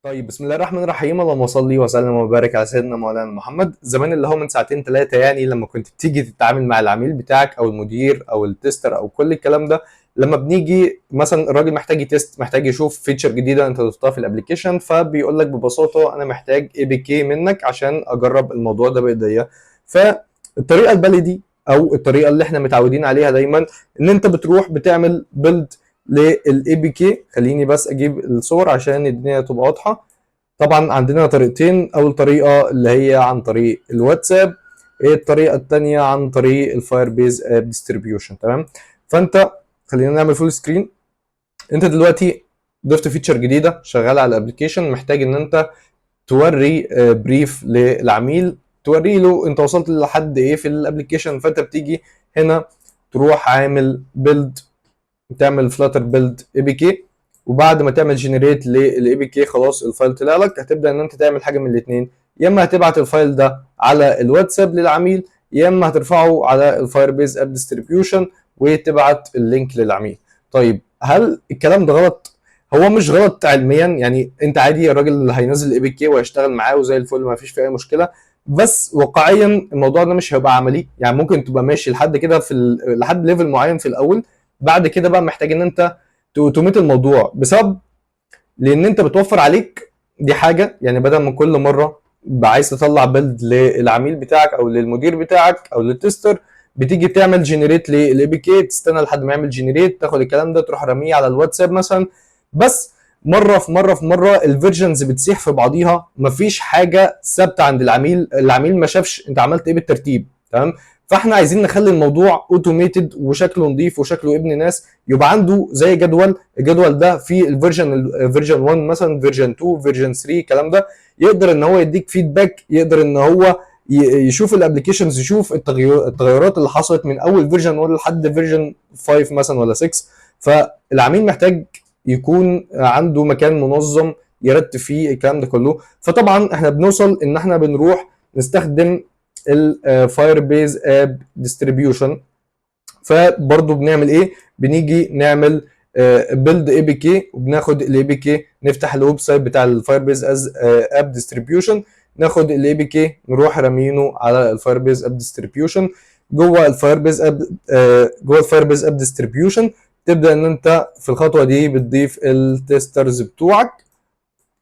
طيب بسم الله الرحمن الرحيم، اللهم صل وسلم وبارك على سيدنا مولانا محمد. زمان اللي هو من ساعتين ثلاثه، يعني لما كنت بتيجي تتعامل مع العميل بتاعك او المدير او التستر او كل الكلام ده، لما بنيجي مثلا الراجل محتاج يتست، محتاج يشوف فيتشر جديده انت ضفتها في الابلكيشن، فبيقول لك ببساطه انا محتاج اي بي كي منك عشان اجرب الموضوع ده بايديا. فالطريقه البلدي او الطريقه اللي احنا متعودين عليها دايما ان انت بتروح بتعمل بيلد للاي بي كي. خليني بس اجيب الصور عشان الدنيا تبقى واضحه. طبعا عندنا طريقتين، اول طريقه اللي هي عن طريق الواتساب، الطريقه الثانيه عن طريق الفاير بيز اب ديستريبيوشن. تمام. فانت خلينا نعمل فول سكرين. انت دلوقتي ضفت فيتشر جديده شغاله على الابلكيشن، محتاج ان انت توري بريف للعميل، توري له انت وصلت لحد ايه في الابلكيشن. فانت بتيجي هنا تروح عامل بيلد، تعمل فلاتر بيلد اي بي كي، وبعد ما تعمل جنريت للاي بي كي خلاص الفايل طلع لك. هتبدا ان انت تعمل حاجه من الاثنين، يا اما هتبعت الفايل ده على الواتساب للعميل، يا اما هترفعه على الفاير بيز اب ديستريبيوشن وتبعت اللينك للعميل. طيب هل الكلام ده غلط؟ هو مش غلط علميا، يعني انت عادي الراجل اللي هينزل الاي بي كي وهيشتغل معاه وزي الفل ما فيش فيه اي مشكله، بس واقعيا الموضوع ده مش هيبقى عملي. يعني ممكن تبقى ماشي لحد كده لحد ليفل معين في الاول، بعد كده بقى محتاج ان انت توتوميت الموضوع بسبب لان انت بتوفر عليك دي حاجه. يعني بدل ما كل مره عايز تطلع بيلد للعميل بتاعك او للمدير بتاعك او للتستر، بتيجي تعمل جنريت للاي بي كي، تستنى لحد ما يعمل جنريت، تاخد الكلام ده تروح رميه على الواتساب مثلا. بس مره الفيرجنز بتسيح في بعضيها، مفيش حاجه ثابته عند العميل. العميل ما شافش انت عملت ايه بالترتيب. تمام. فاحنا عايزين نخلي الموضوع اوتوميتد وشكله نظيف وشكله ابن ناس، يبقى عنده زي جدول. الجدول ده فيه الفيرجن 1 مثلا، فيرجن 2، فيرجن 3، الكلام ده يقدر ان هو يديك فيدباك، يقدر ان هو يشوف الابلكيشنز، يشوف التغيرات اللي حصلت من اول فيرجن 1 لحد فيرجن 5 مثلا ولا 6. فالعميل محتاج يكون عنده مكان منظم يرتب فيه الكلام ده كله. فطبعا احنا بنوصل ان احنا بنروح نستخدم الفاير بيز اب ديستريبيوشن. فبرضه بنعمل ايه؟ بنيجي نعمل بيلد اي بي كي، وبناخد الاي بي كي نفتح الويب سايت بتاع الفاير بيز از اب ديستريبيوشن، ناخد الاي بي كي نروح رامينه على الفاير بيز اب ديستريبيوشن. جوه الفاير بيز اب جوه الفاير بيز اب ديستريبيوشن تبدا ان انت في الخطوه دي بتضيف التسترز بتوعك،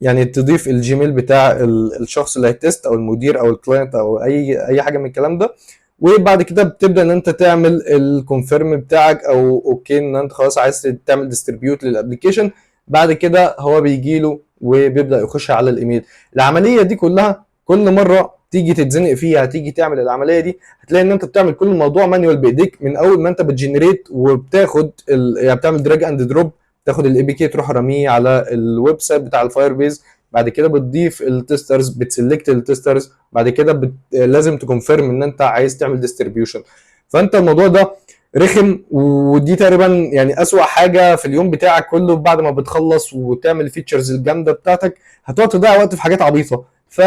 يعني تضيف الجيميل بتاع الشخص اللي هيتست او المدير او الكلاينت او اي حاجه من الكلام ده. وبعد كده بتبدا ان انت تعمل الكونفيرم بتاعك او اوكي ان انت خلاص عايز تعمل ديستريبيوت للابلكيشن. بعد كده هو بيجي له وبيبدا يخش على الايميل. العمليه دي كلها كل مره تيجي تتزنق فيها، تيجي تعمل العمليه دي، هتلاقي ان انت بتعمل كل الموضوع مانيوال بايديك من اول ما انت بتجنريت وبتاخد يعني بتعمل دراج اند دروب، تاخد الاي بي كي تروح رميه على الويب سايت بتاع الفاير بيز. بعد كده بتضيف التسترز، بتسلكت التسترز، بعد كده لازم تكونفيرم ان انت عايز تعمل ديستريبيوشن. فانت الموضوع ده رخم، ودي تقريبا يعني اسوأ حاجه في اليوم بتاعك كله. بعد ما بتخلص وتعمل الفيتشرز الجامده بتاعتك هتقعد تضيع وقت في حاجات عبيطه. ف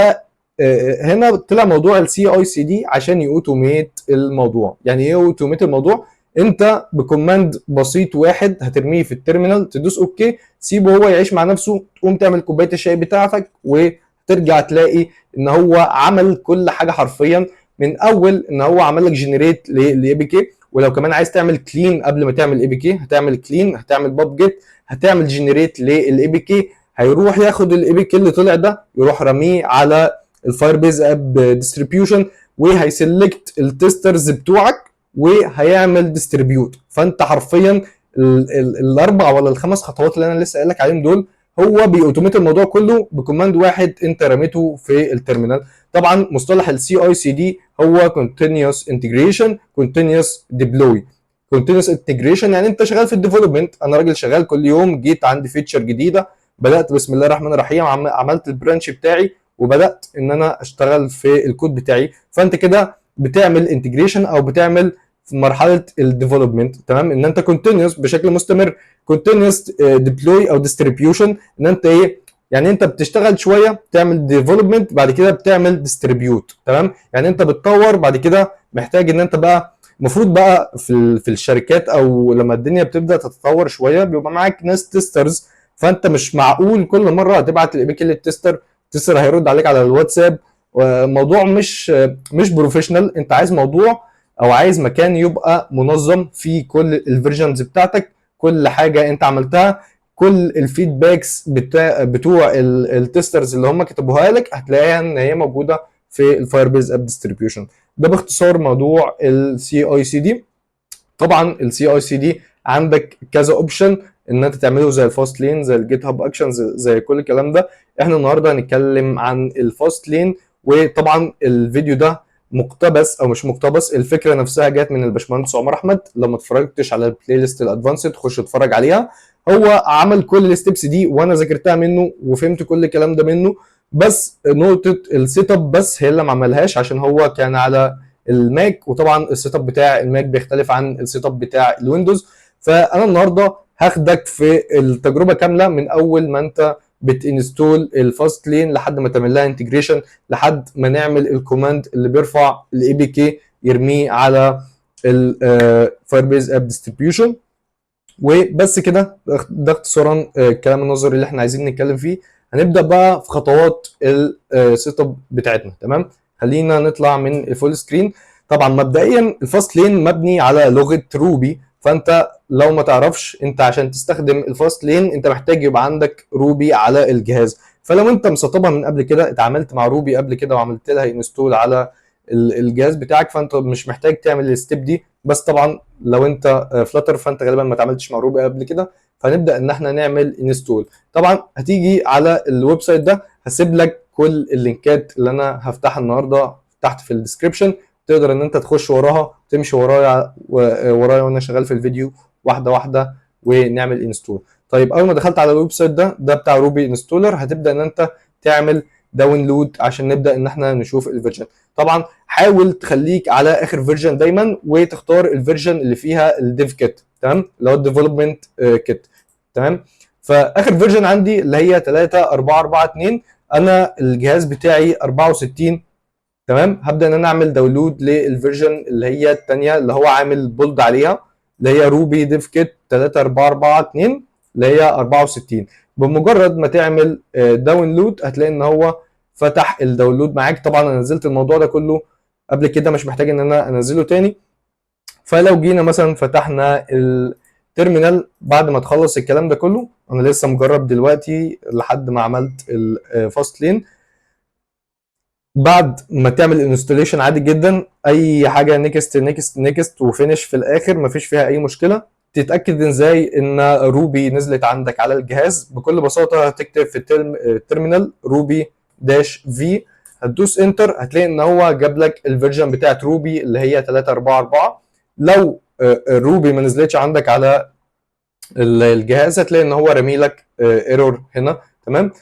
هنا طلع موضوع السي اي سي دي عشان يوتوميت الموضوع. يعني ايه يوتوميت الموضوع؟ انت بكوماند بسيط واحد هترميه في التيرمينال، تدوس اوكي، سيبه هو يعيش مع نفسه، تقوم تعمل كوبايه الشاي بتاعتك وترجع تلاقي ان هو عمل كل حاجه حرفيا. من اول ان هو عمل لك جنريت لاي بي كي، ولو كمان عايز تعمل كلين قبل ما تعمل اي بي كي هتعمل كلين، هتعمل باب جيت، هتعمل جنريت للاي بي كي، هيروح ياخد الاي بي كي اللي طلع ده يروح رميه على الفاير بيز اب ديستريبيوشن، وهيسلكت التسترز بتوعك وهيعمل ديستريبيوت. فانت حرفيا الاربع ولا الخمس خطوات اللي انا لسه قايل لك عليهم دول هو بيأوتوميت الموضوع كله بكوماند واحد انت رميته في التيرمينال. طبعا مصطلح السي اي سي دي هو continuous integration continuous deploy. continuous integration يعني انت شغال في الديفلوبمنت، انا راجل شغال كل يوم، جيت عندي فيتشر جديده، بدات بسم الله الرحمن الرحيم، عملت البرانش بتاعي وبدات ان انا اشتغل في الكود بتاعي. فانت كده بتعمل انتجريشن او بتعمل في مرحله الديفلوبمنت. تمام. ان انت كونتينيوس بشكل مستمر، كونتينيوس ديبلوي او ديستريبيوشن ان انت ايه، يعني انت بتشتغل شويه تعمل ديفلوبمنت بعد كده بتعمل ديستريبيوت. تمام. يعني انت بتطور بعد كده محتاج ان انت بقى المفروض بقى في الشركات او لما الدنيا بتبدا تتطور شويه بيبقى معاك ناس تيسترز، فانت مش معقول كل مره هتبعت الاي بي كي للتستر، التستر هيرد عليك على الواتساب. موضوع مش بروفيشنال. انت عايز موضوع او عايز مكان يبقى منظم فيه كل الفيرجنز بتاعتك، كل حاجه انت عملتها، كل الفيدباكس بتوع التسترز اللي هم كتبوها لك هتلاقيها ان هي موجوده في الفاير بيز اب ديستريبيوشن. ده باختصار موضوع السي اي سي دي. طبعا السي اي سي دي عندك كذا اوبشن ان انت تعمله، زي الفاست لين، زي الجيت هاب اكشنز، زي كل الكلام ده. احنا النهارده هنتكلم عن الفاست لين. وطبعا الفيديو ده مقتبس او مش مقتبس، الفكره نفسها جت من الباشمهندس عمر احمد. لو ما اتفرجتش على البلاي ليست الادفانسد خش اتفرج عليها. هو عمل كل الستبس دي وانا ذاكرتها منه وفهمت كل الكلام ده منه، بس نقطه السيت اب بس هي اللي ما عملهاش عشان هو كان على الماك، وطبعا السيت اب بتاع الماك بيختلف عن السيت اب بتاع الويندوز. فانا النهارده هاخدك في التجربه كامله من اول ما انت بتنستول الفاست لين لحد ما تعمل لها انتجريشن، لحد ما نعمل الكوماند اللي بيرفع الاي بي كي يرميه على الفاير بيز اب ديستريبيوشن. وبس كده، ده اختصارا الكلام النظري اللي احنا عايزين نتكلم فيه. هنبدا بقى في خطوات السيت اب بتاعتنا. تمام، خلينا نطلع من الفول سكرين. طبعا مبدئيا الفاست لين مبني على لغه روبي، فانت لو ما تعرفش، انت عشان تستخدم الفاست لين انت محتاج يبقى عندك روبي على الجهاز. فلو انت مسطبها من قبل كده، اتعاملت مع روبي قبل كده وعملت لها انستول على الجهاز بتاعك، فانت مش محتاج تعمل الستيب دي. بس طبعا لو انت فلاتر فانت غالبا ما اتعاملتش مع روبي قبل كده، فنبدا ان احنا نعمل انستول. طبعا هتيجي على الويب سايت ده، هسيب لك كل اللينكات اللي انا هفتحها النهارده تحت في الديسكربشن، تقدر ان انت تخش وراها، تمشي ورايا وانا شغال في الفيديو واحده واحده ونعمل انستول. طيب اول ما دخلت على الويب سايت ده بتاع روبي انستولر، هتبدا ان انت تعمل داونلود عشان نبدا ان احنا نشوف الفيرجن. طبعا حاول تخليك على اخر فيرجن دايما، وتختار الفيرجن اللي فيها الديف كيت، تمام، اللي هو الديفلوبمنت كيت. تمام، فاخر فيرجن عندي اللي هي 3.4.4.2، انا الجهاز بتاعي 64. تمام، هبدا ان انا اعمل داونلود للفيرجن اللي هي الثانيه اللي هو عامل بولد عليها، اللي هي روبي ديف كيت 3.4.4.2 اللي هي 64. بمجرد ما تعمل داونلود هتلاقي ان هو فتح الداونلود معاك. طبعا انا نزلت الموضوع ده كله قبل كده، مش محتاج ان انا انزله تاني. فلو جينا مثلا فتحنا التيرمينال بعد ما تخلص الكلام ده كله، انا لسه مجرب دلوقتي لحد ما عملت الفاست لين. بعد ما تعمل انستوليشن عادي جدا، اي حاجه نيكست نيكست نيكست وفينش في الاخر مفيش فيها اي مشكله. تتاكد ازاي ان روبي نزلت عندك على الجهاز؟ بكل بساطه هتكتب في التيرمينال روبي داش في، هتدوس انتر، هتلاقي ان هو جاب لك الفيرجن بتاعت روبي اللي هي 3.4.4. لو روبي ما نزلتش عندك على الجهاز هتلاقي ان هو رامي لك ايرور هنا. تمام،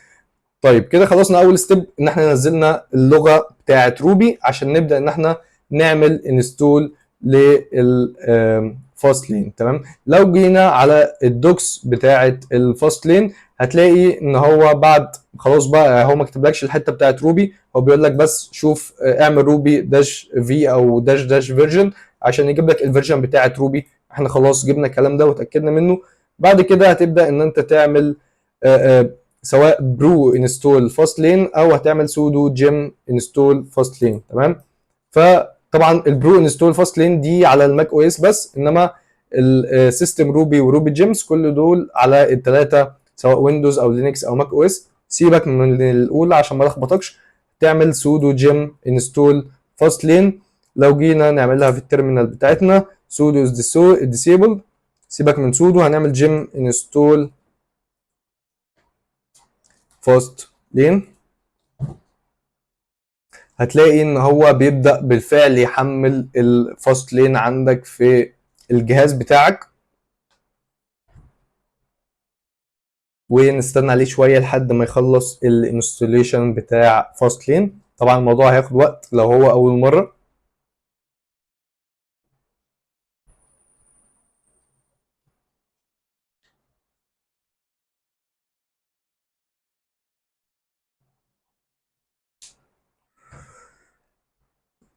طيب كده خلصنا اول ستيب، ان احنا نزلنا اللغه بتاعه روبي عشان نبدا ان احنا نعمل انستول للفاست لين. تمام، لو جينا على الدوكس بتاعه الفاست لين هتلاقي ان هو بعد خلاص بقى هو ما كتبلكش الحته بتاعه روبي، هو بيقول لك بس شوف اعمل روبي داش في او داش داش فيرجن عشان يجيب لك الفيرجن بتاعه روبي. احنا خلاص جبنا الكلام ده وتاكدنا منه. بعد كده هتبدا ان انت تعمل سواء برو انستول فاست لين او هتعمل سودو جيم انستول فاست لين. تمام، فطبعا البرو انستول فاست لين دي على الماك او اس بس، انما السيستم روبي وروبي جيمز كل دول على الثلاثه، سواء ويندوز او لينكس او ماك او اس. سيبك من الاولى عشان ما لخبطكش، تعمل سودو جيم انستول فاست لين. لو جينا نعملها في التيرمينال بتاعتنا سودو ديسيبل، سيبك من سودو، هنعمل جيم انستول فاست لين. هتلاقي ان هو بيبدأ بالفعل يحمل الفاست لين عندك في الجهاز بتاعك، ونستنى عليه شوية لحد ما يخلص الانستوليشن بتاع فاست لين. طبعا الموضوع هياخد وقت لو هو اول مرة.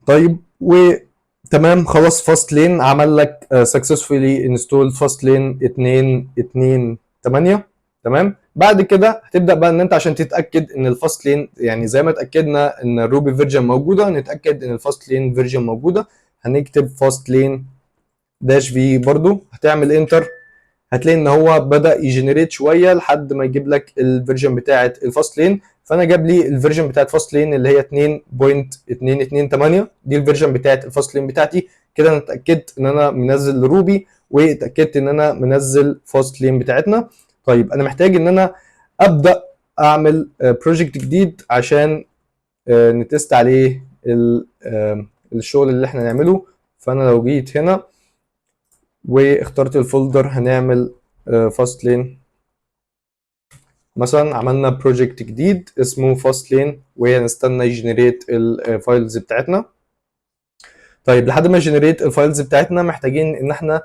طيب وتمام، خلاص فاست لين عمل لك سكسسفولي انستول فاست لين 2.2.8. تمام. بعد كده هتبدا بقى ان انت عشان تتاكد ان الفاست لين، يعني زي ما اتاكدنا ان الروبي فيرجن موجوده، نتاكد ان الفاست لين فيرجن موجوده. هنكتب فاست لين داش في برضو، هتعمل انتر، هتلاقي ان هو بدا يجنريت شويه لحد ما يجيب لك الفيرجن بتاعه الفاست لين. فانا جاب لي الفيرجن بتاعه فاست لين اللي هي 2.228، دي الفيرجن بتاعه الفاست لين بتاعتي. كده انا اتاكدت ان انا منزل روبي، واتاكدت ان انا منزل فاست لين بتاعتنا. طيب انا محتاج ان انا ابدا اعمل بروجكت جديد عشان نتست عليه الشغل اللي احنا نعمله. فانا لو جيت هنا واخترت الفولدر، هنعمل فاست لين مثلا، عملنا بروجكت جديد اسمه فاست لين، وهنستنى يجنريت الفايلز بتاعتنا. طيب لحد ما يجنريت الفايلز بتاعتنا، محتاجين ان احنا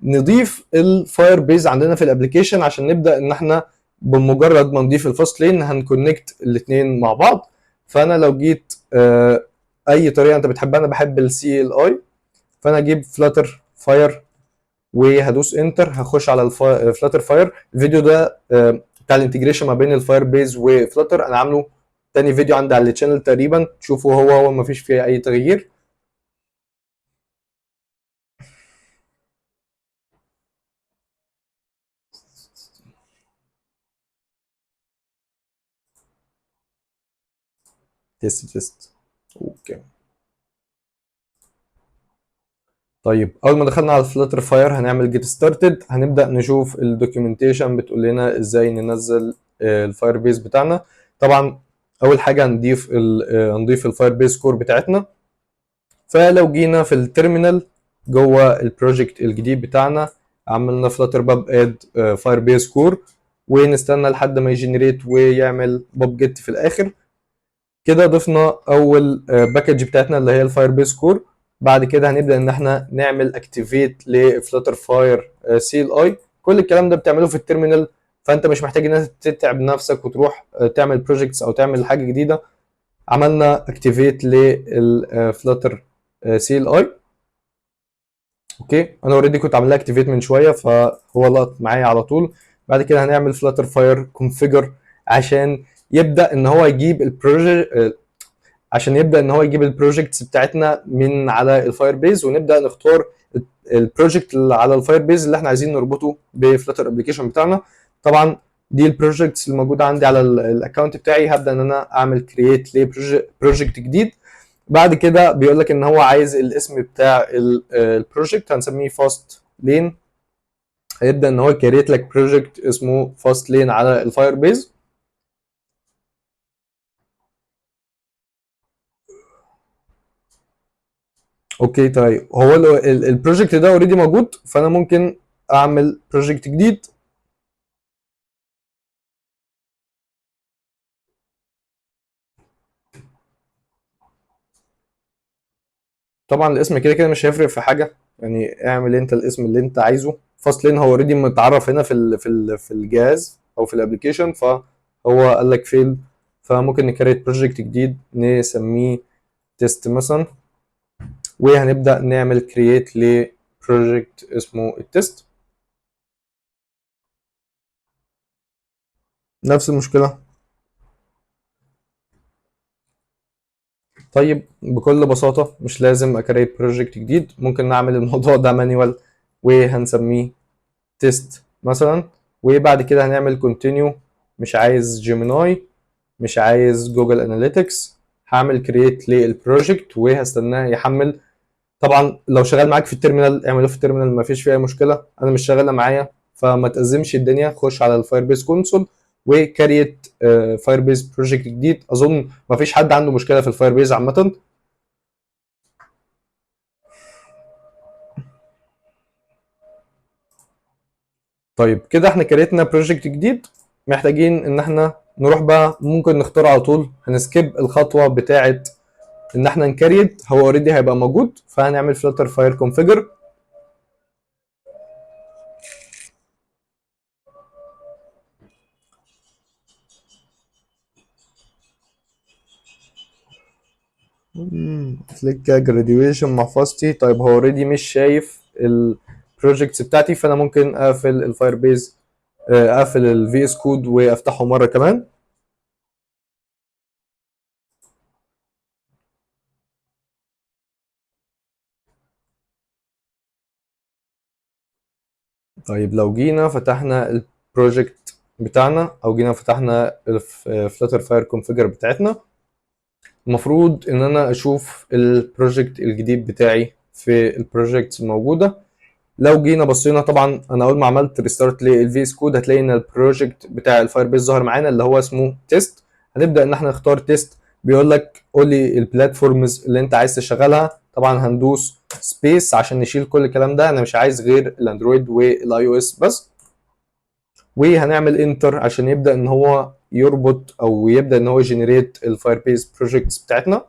نضيف الفاير بيز عندنا في الابلكيشن عشان نبدا ان احنا بمجرد ما نضيف الفاست لين هنكونكت الاثنين مع بعض. فانا لو جيت اي طريقه انت بتحبها، انا بحب السي ال اي، فانا اجيب فلاتر فاير وهدوس انتر، هخش على فلاتر فاير. الفيديو ده بتاع الانتجريشن ما بين الفاير بيز وفلاتر، انا عامله تاني فيديو عندي على الشانل تقريبا، تشوفوا هو ما فيش فيه اي تغيير. تيست اوكي. طيب اول ما دخلنا على الفلاتر فاير هنعمل جيت ستارتد، هنبدا نشوف الدوكيومنتيشن بتقول لنا ازاي ننزل الفاير بيز بتاعنا. طبعا اول حاجه هنضيف الفاير بيز كور بتاعتنا. فلو جينا في التيرمينال جوه البروجكت الجديد بتاعنا، عملنا فلاتر باب اد فاير بيز كور، ونستنى لحد ما يجنريت ويعمل باب جيت في الاخر. كده ضفنا اول باكج بتاعتنا اللي هي الفاير بيز كور. بعد كده هنبدا ان احنا نعمل اكتيفيت لفلاتر فاير سي ال اي. كل الكلام ده بتعمله في التيرمينال، فانت مش محتاج ان انت تتعب نفسك وتروح تعمل بروجكتس او تعمل حاجه جديده. عملنا اكتيفيت للفلاتر سي ال اي. اوكي، انا اوريدي كنت عامل لها اكتيفيت من شويه فهو لقط معايا على طول. بعد كده هنعمل فلاتر فاير كونفيجر عشان يبدا ان هو يجيب البروجكت، عشان يبدا ان هو يجيب البروجكتس بتاعتنا من على الفاير بيز، ونبدا نختار البروجكت اللي على الفاير بيز اللي احنا عايزين نربطه بفلاتر ابلكيشن بتاعنا. طبعا دي البروجكتس الموجوده عندي على الاكونت بتاعي، هبدا ان انا اعمل كرييت لبروجكت جديد. بعد كده بيقول لك ان هو عايز الاسم بتاع البروجكت، هنسميه فاست لين. هيبدا ان هو يكريت لك بروجكت اسمه فاست لين على الفاير بيز. اوكي طيب، هو البروجكت ده اوريدي موجود، فانا ممكن اعمل بروجكت جديد. طبعا الاسم كده كده مش هيفرق في حاجه، يعني اعمل انت الاسم اللي انت عايزه. فاست لين هو اوريدي متعرف هنا في الجهاز او في الابلكيشن، فهو قال لك فيل. فممكن نكريت بروجكت جديد نسميه تيست مثلا، وهنبدا نعمل كرييت لبروجكت اسمه التيست. نفس المشكله. طيب بكل بساطه مش لازم اكريت بروجكت جديد، ممكن نعمل الموضوع ده مانيوال، وهنسميه تيست مثلا. وبعد كده هنعمل كونتينيو، مش عايز جيميناي، مش عايز جوجل اناليتكس. هعمل كرييت للبروجكت وهستناه يحمل. طبعا لو شغال معاك في التيرمينال اعمله في التيرمينال، ما فيش فيها اي مشكله. انا مش شغاله معايا فما تأزمش الدنيا، خش على الفاير بيز كونسول وكريت فاير بيز بروجكت جديد. اظن ما فيش حد عنده مشكله في الفاير بيز عامه. طيب كده احنا كريتنا بروجكت جديد، محتاجين ان احنا نروح بقى، ممكن نختار على طول هنسكيب الخطوه بتاعه ان احنا نكريت، هو اوريدي هيبقى موجود. فهنعمل فلتر فاير كونفيجر. كليك جراديويشن مع فاستي. طيب هو اوريدي مش شايف البروجكتس بتاعتي، فانا ممكن اقفل الفاير بيز اقفل الفي اس كود وافتحه مره كمان. طيب لو جينا فتحنا البروجكت بتاعنا او جينا فتحنا الفلاتر فاير كونفيجر بتاعتنا، المفروض ان انا اشوف البروجكت الجديد بتاعي في البروجكتس الموجوده. لو جينا بصينا طبعا انا اول ما عملت ريستارت للفي اس كود هتلاقي ان البروجكت بتاع الفاير بيز ظهر معانا اللي هو اسمه تيست. هنبدا ان احنا نختار تيست، بيقول لك قول لي البلاتفورمز اللي انت عايز تشغلها. طبعا هندوس سبيس عشان نشيل كل الكلام ده، انا مش عايز غير الاندرويد والاي او اس بس. وهنعمل انتر عشان يبدا ان هو يربط او يبدا ان هو يجنريت الفاير بيز بروجكتس بتاعتنا.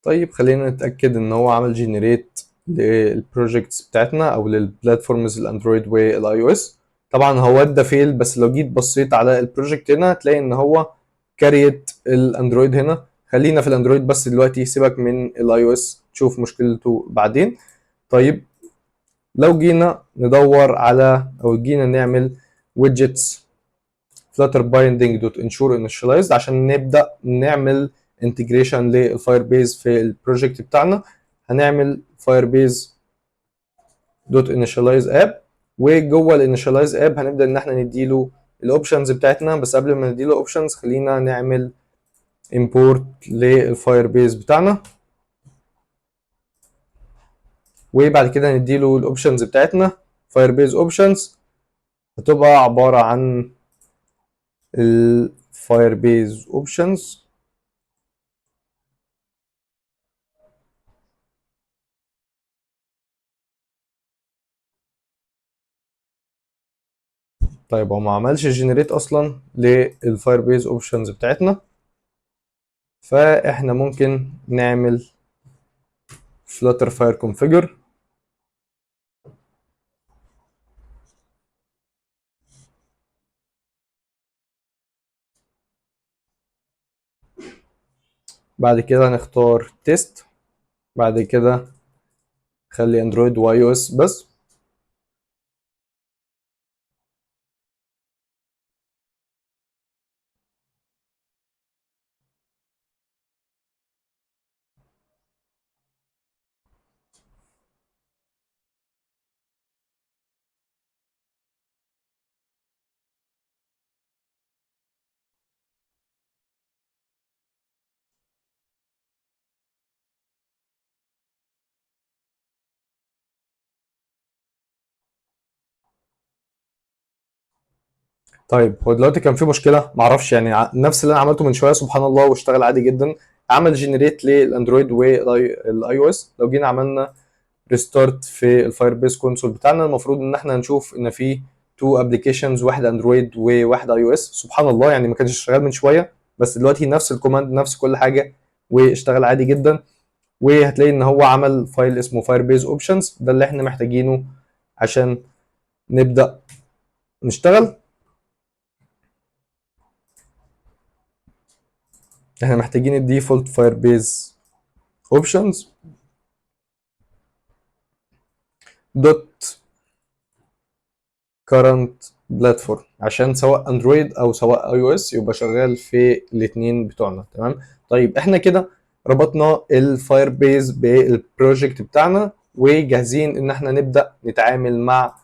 طيب خلينا نتأكد ان هو عمل جنريت للبروجكتس بتاعتنا او للبلاتفورمز الاندرويد والاي او اس. طبعا هو ادى فيل، بس لو جيت بصيت على البروجكت هنا هتلاقي ان هو كاريت الاندرويد هنا. خلينا في الاندرويد بس دلوقتي، سيبك من الاي او اس تشوف مشكلته بعدين. طيب لو جينا ندور على او جينا نعمل ويدجتس flutter binding دوت ensure initialized عشان نبدا نعمل انتجريشن للفاير بيز في البروجكت بتاعنا، هنعمل firebase دوت initialize اب. وجوه الانيشاليز اب هنبدا ان احنا نديله الاوبشنز بتاعتنا. بس قبل ما نديله اوبشنز خلينا نعمل import للفاير بيز بتاعنا، وبعد كده نديله الاوبشنز بتاعتنا. firebase اوبشنز هتبقى عباره عن الفايربيز اوبشنز. طيب هو ما عملش جنريت اصلا للفاير بيز اوبشنز بتاعتنا، فاحنا ممكن نعمل flutter fire configure. بعد كده هنختار تيست، بعد كده خلي اندرويد واي او اس بس. طيب هو دلوقتي كان في مشكله معرفش يعني، نفس اللي انا عملته من شويه سبحان الله واشتغل عادي جدا. عمل جنريت للاندرويد والاي او اس. لو جينا عملنا ريستارت في الفاير بيز كونسول بتاعنا، المفروض ان احنا هنشوف ان في تو ابلكيشنز، واحد اندرويد وواحد اي او اس. سبحان الله يعني ما كانش شغال من شويه، بس دلوقتي نفس الكوماند نفس كل حاجه واشتغل عادي جدا. وهتلاقي ان هو عمل فايل اسمه فاير بيز اوبشنز، ده اللي احنا محتاجينه عشان نبدا نشتغل. احنا محتاجين الديفولت فاير بيز اوبشنز دوت كارنت بلاتفورم، عشان سواء اندرويد او سواء اي او اس يبقى شغال في الاثنين بتوعنا. تمام. طيب احنا كده ربطنا الفاير بيز بالبروجكت بتاعنا وجاهزين ان احنا نبدا نتعامل مع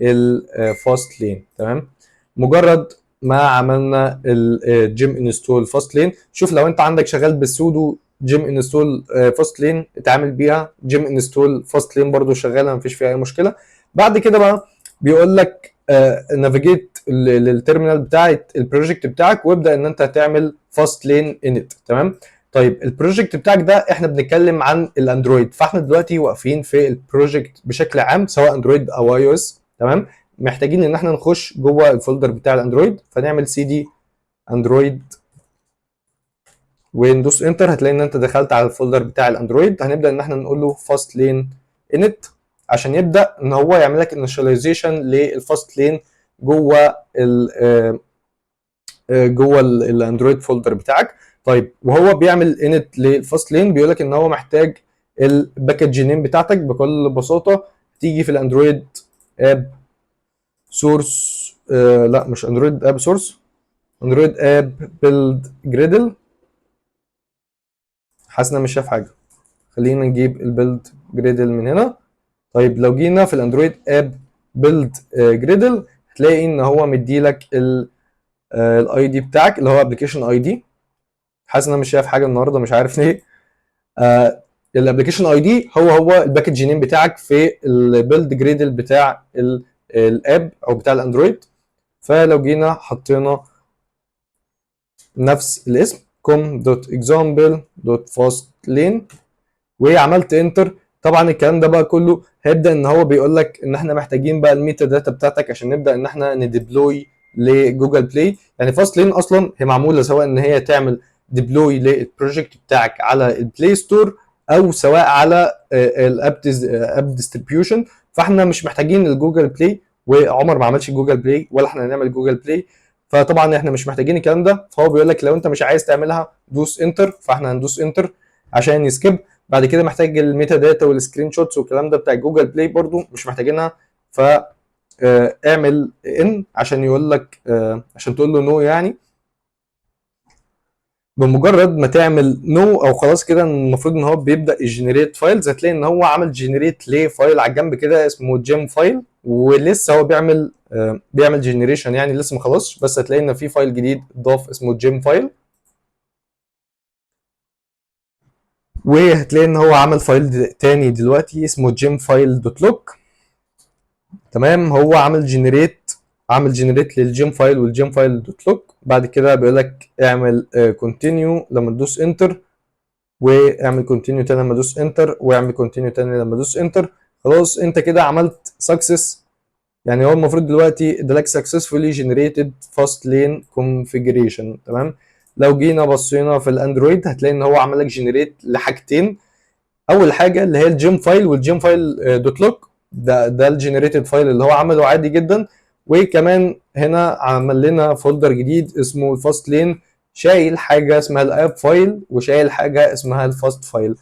الفاست لين. تمام. مجرد ما عملنا الجيم انستول فاست لين، شوف لو انت عندك شغال بالسودو جيم انستول فاست لين اتعامل بيها، جيم انستول فاست لين برضو شغاله مفيش فيها اي مشكله. بعد كده بقى بيقول لك نافيجيت للتيرمينال بتاعت البروجكت بتاعك وابدا ان انت تعمل فاست لين انت. تمام. طيب البروجكت بتاعك ده احنا بنتكلم عن الاندرويد، فاحنا دلوقتي واقفين في البروجكت بشكل عام سواء اندرويد او اي او اس. تمام. محتاجين ان احنا نخش جوه الفولدر بتاع الاندرويد، فنعمل cd اندرويد وندوس انتر. هتلاقي ان انت دخلت على الفولدر بتاع الاندرويد. هنبدا ان احنا نقول له فاست لين انت عشان يبدا ان هو يعمل لك انيشاليزيشن للفاست لين جوه جوه الاندرويد فولدر بتاعك. طيب وهو بيعمل انت للفاست لين بيقول لك ان هو محتاج الباكج نيم بتاعتك. بكل بساطه تيجي في الاندرويد اب سورس، لا مش اندرويد اب سورس، اندرويد اب بيلد جريدل. حاسس ان انا مش شايف حاجه، خلينا نجيب البيلد جريدل من هنا. طيب لو جينا في الاندرويد اب بيلد جريدل هتلاقي ان هو مديلك الاي دي بتاعك اللي هو ابلكيشن اي دي. حاسس ان انا مش شايف حاجه النهارده، مش عارف ليه. الابلكيشن اي دي هو الباكج نيم بتاعك في البيلد جريدل بتاع الاب او بتاع الاندرويد. فلو جينا حطينا نفس الاسم com.example.fastlane وعملت انتر، طبعا الكلام ده بقى كله هيبدا ان هو بيقول لك ان احنا محتاجين بقى الميتا داتا بتاعتك عشان نبدا ان احنا نديبلوي لجوجل بلاي. يعني فاست لين اصلا هي معموله سواء ان هي تعمل ديبلوي للبروجكت بتاعك على البلاي ستور او سواء على الاب ديستريبيوشن. فاحنا مش محتاجين الجوجل بلاي، وعمر ما عملش جوجل بلاي ولا احنا هنعمل جوجل بلاي، فطبعا احنا مش محتاجين الكلام ده. فهو بيقول لك لو انت مش عايز تعملها دوس انتر، فاحنا هندوس انتر عشان يسكيب. بعد كده محتاج الميتا داتا والسكرين شوتس والكلام ده بتاع جوجل بلاي برضو مش محتاجينها، ف اعمل ان عشان يقول لك عشان تقول له نو. يعني بمجرد ما تعمل نو او خلاص كده المفروض ان هو بيبدا يجنريت فايلز. هتلاقي ان هو عمل جنريت لفايل على الجنب كده اسمه جيم فايل، ولسه هو بيعمل جنريشن، يعني لسه ما خلصش، بس هتلاقي ان في فايل جديد اتضاف اسمه جيم فايل. وهتلاقي ان هو عمل فايل تاني دلوقتي اسمه جيم فايل دوت لوك. تمام، هو عامل جنريت للجيم فايل والجيم فايل دوت لوك. بعد كده بيقول لك اعمل كونتينيو لما تدوس انتر، واعمل كونتينيو تاني لما تدوس انتر، واعمل كونتينيو تاني لما تدوس انتر. خلاص انت كده عملت سكسس. يعني هو المفروض دلوقتي ادالك سكسسفولي جنريتد فاست لين كونفيجريشن. تمام، لو جينا بصينا في الاندرويد هتلاقي ان هو عمل لك جنريت لحاجتين. اول حاجه اللي هي الجيم فايل والجيم فايل دوت لوك، ده الجنريتد فايل اللي هو عمله عادي جدا. وكمان هنا عمل لنا فولدر جديد اسمه الفاست لين، شايل حاجه اسمها الاب فايل وشايل حاجه اسمها الفاست فايل.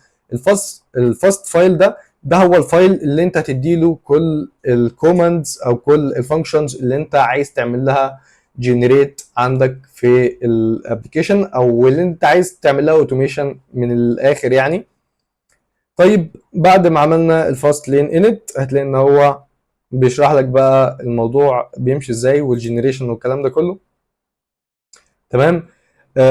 الفاست فايل ده هو الفايل اللي انت هتديله كل الكوماندز او كل الفانكشنز اللي انت عايز تعمل لها جنريت عندك في الابلكيشن، او اللي انت عايز تعمل لها اوتوميشن من الاخر يعني. طيب بعد ما عملنا الفاست لين انت هتلاقي ان هو بيشرح لك بقى الموضوع بيمشي ازاي والجنريشن والكلام ده كله. تمام،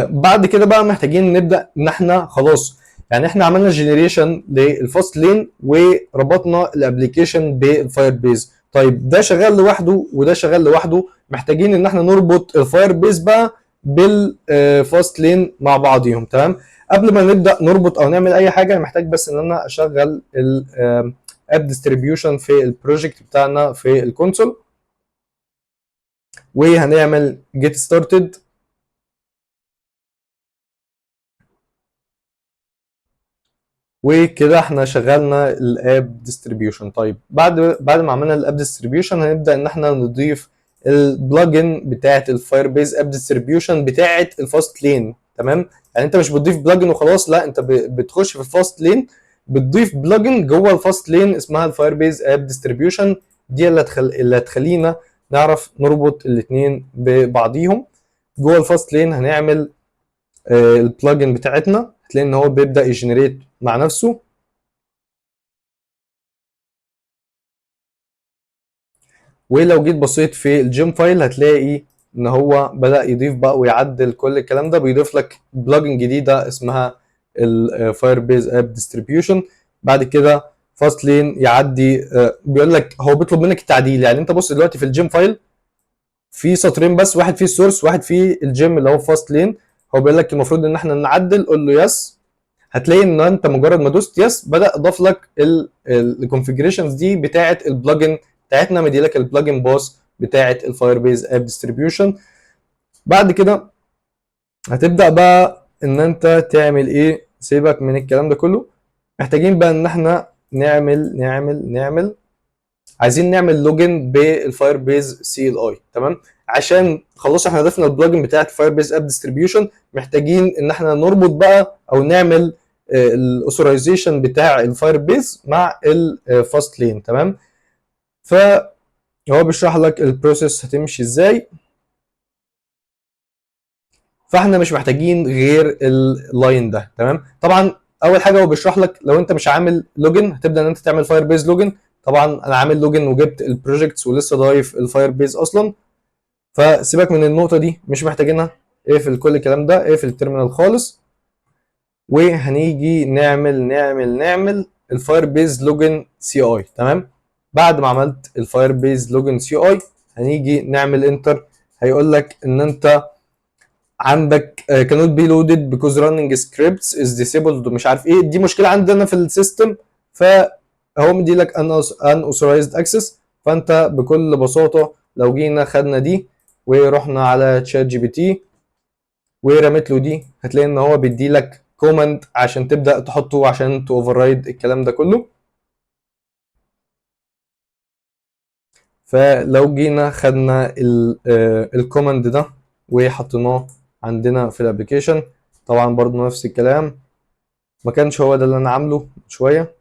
بعد كده بقى محتاجين نبدا ان احنا خلاص يعني احنا عملنا جنريشن للفاست لين وربطنا الابلكيشن بالفاير بيز. طيب ده شغال لوحده وده شغال لوحده، محتاجين ان احنا نربط الفاير بيز بقى بالفاست لين مع بعضيهم. تمام، قبل ما نبدا نربط او نعمل اي حاجه محتاج بس ان انا اشغل الاب ديستريبيوشن في البروجكت بتاعنا في الكونسول، وهنعمل جيت ستارتد. وكده احنا شغلنا الاب ديستريبيوشن. طيب بعد ما عملنا الاب ديستريبيوشن هنبدا ان احنا نضيف البلجن بتاعه الفاير بيز اب ديستريبيوشن بتاعه الفاست لين. تمام، يعني انت مش بتضيف بلجن وخلاص، لا انت بتخش في الفاست لين بتضيف بلجن جوه الفاست لين اسمها الفاير بيز اب ديستريبيوشن. دي اللي هتخلينا نعرف نربط الاثنين ببعضيهم. جوه الفاست لين هنعمل البلجن بتاعتنا، هتلاقي ان هو بيبدا يجنريت مع نفسه. ولو جيت بصيت في الجيم فايل هتلاقي ان هو بدا يضيف بقى ويعدل كل الكلام ده، بيضيف لك بلجن جديده اسمها الفاير بيز اب ديستريبيوشن. بعد كده فاست لين يعدي بيقول لك هو بيطلب منك التعديل. يعني انت بص دلوقتي في الجيم فايل في سطرين بس، واحد فيه السورس واحد فيه الجيم اللي هو فاست لين. هو بيقول لك المفروض ان احنا نعدل، قول له يس. هتلاقي ان انت مجرد ما دوست يس بدا اضاف لك الكونفيجريشنز دي بتاعه البلجن بتاعتنا مديلك البلجن باص بتاعه الفايربيز اب ديستريبيوشن. بعد كده هتبدا بقى ان انت تعمل ايه، سيبك من الكلام ده كله. محتاجين بقى ان احنا نعمل عايزين نعمل لوجن بالفايربيز سي ال اي. تمام، عشان خلاص احنا ضفنا البلجن بتاعت فايربيز اب ديستريبيوشن، محتاجين ان احنا نربط بقى او نعمل الاوثرايزيشن بتاع الفايربيز مع الفاست لين. تمام، فهو بيشرح لك البروسيس هتمشي ازاي. فاحنا مش محتاجين غير اللاين ده. تمام، طبعا اول حاجه هو بيشرح لك لو انت مش عامل لوجن هتبدا ان انت تعمل فاير بيز لوجن. طبعا انا عامل لوجن وجبت البروجكتس ولسه ضايف الفاير بيز اصلا، فسيبك من النقطه دي مش محتاجينها. اقفل كل الكلام ده، اقفل التيرمينال خالص، وهنيجي نعمل الفاير بيز لوجن سي اي. تمام، بعد ما عملت الفاير بيز لوجن سي اي هنيجي نعمل انتر. هيقول لك ان انت عندك cannot be loaded because running scripts is disabled ومش عارف ايه. دي مشكله عندنا في السيستم، فهو مدي لك unauthorized access. فانت بكل بساطه لو جينا خدنا دي ورحنا على تشات جي بي تي ورميت له دي، هتلاقي ان هو بيدي لك كوماند عشان تبدا تحطه عشان توفررايد الكلام ده كله. فلو جينا خدنا الكوماند ده وحطيناه عندنا في الابلكيشن، طبعا برضو نفس الكلام، ما كانش هو ده اللي انا عامله شويه.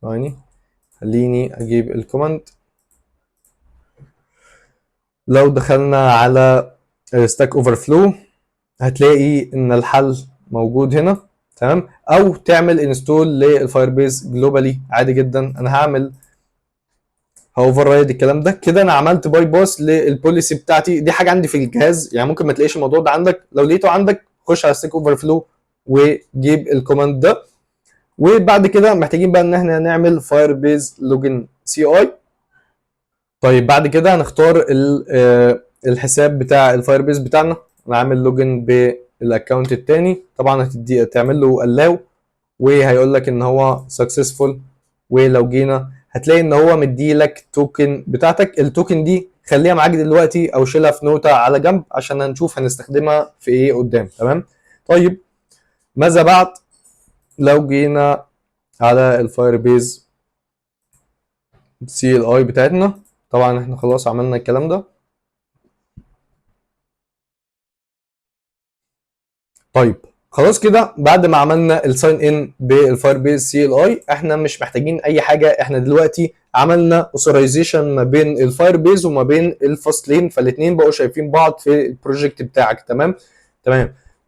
ثواني خليني اجيب الكوماند. لو دخلنا على ستاك اوفر فلو هتلاقي ان الحل موجود هنا. تمام، او تعمل انستول للفايربيز جلوبالي عادي جدا. انا هاوفر رايد الكلام ده كده. انا عملت باي باس للبوليسي بتاعتي، دي حاجه عندي في الجهاز يعني ممكن ما تلاقيش الموضوع ده عندك. لو لقيته عندك خش على ستيك اوفر فلو وجيب الكوماند ده. وبعد كده محتاجين بقى ان احنا نعمل فايربيز لوجن سي اي. طيب بعد كده هنختار الحساب بتاع الفايربيز بتاعنا. انا عامل لوجن بالاكونت التاني، طبعا تعمل له allow وهيقول لك ان هو successful. ولو جينا هتلاقي ان هو مدي لك توكن بتاعتك. التوكن دي خليها معاك دلوقتي او شيلها في نوتة على جنب عشان هنشوف هنستخدمها في ايه قدام. تمام، طيب ماذا بعد؟ لو جينا على الفايربيز سي ال اي بتاعتنا، طبعا احنا خلاص عملنا الكلام ده. طيب خلاص كده بعد ما عملنا الساين ان بالفايربيز سي ال اي احنا مش محتاجين اي حاجه. احنا دلوقتي عملنا اوثرايزيشن ما بين الفايربيز وما بين الفاست لين، فالاثنين بقوا شايفين بعض في البروجكت بتاعك. تمام،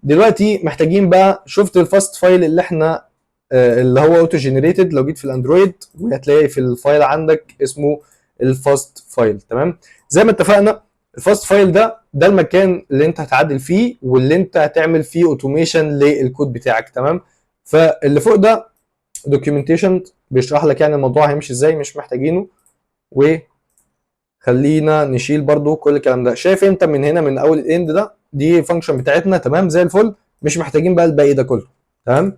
دلوقتي محتاجين بقى، شفت الفاست فايل اللي احنا اللي هو اوتو جنريتد، لو جيت في الاندرويد وهتلاقي في الفايل عندك اسمه الفاست فايل. تمام، زي ما اتفقنا الفاست فايل ده المكان اللي انت هتعدل فيه واللي انت هتعمل فيه اوتوميشن للكود بتاعك. تمام، فاللي فوق ده دوكيومنتيشن بيشرح لك يعني الموضوع هيمشي ازاي، مش محتاجينه. وخلينا نشيل برضو كل الكلام ده. شايف انت من هنا من اول الاند ده دي فانكشن بتاعتنا. تمام، زي الفل، مش محتاجين بقى الباقي ده كله. تمام،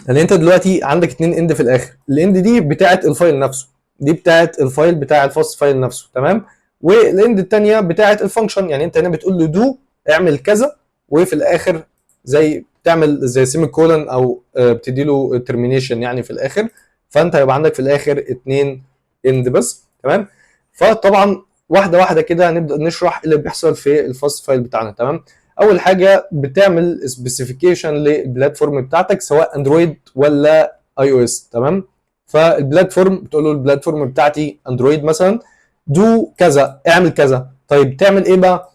يعني انت دلوقتي عندك اتنين اند في الاخر. الاند دي بتاعت الفايل نفسه، دي بتاعت الفايل بتاع الفاست فايل نفسه. تمام، والاند الثانيه بتاعت الفانكشن. يعني انت هنا بتقول له دو اعمل كذا، وفي الاخر زي بتعمل زي سيمي كولن او بتدي له ترمينيشن يعني في الاخر. فانت هيبقى عندك في الاخر اتنين اند بس. تمام، فطبعا واحده واحده كده هنبدا نشرح اللي بيحصل في الفاست فايل بتاعنا. تمام، اول حاجه بتعمل سبيسيفيكيشن للبلاتفورم بتاعتك سواء اندرويد ولا اي او اس. تمام، فالبلاتفورم بتقول له البلاتفورم بتاعتي اندرويد مثلا، دو كذا اعمل كذا. طيب تعمل ايه بقى؟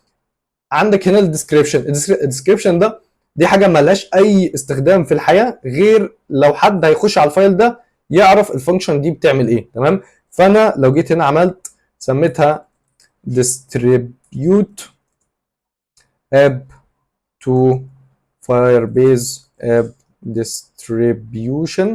عندك هنا الديسكريبشن ده دي حاجه ملهاش اي استخدام في الحياه غير لو حد هيخش على الفايل ده يعرف الفانكشن دي بتعمل ايه. تمام، فانا لو جيت هنا عملت سميتها distribute app to firebase app distribution.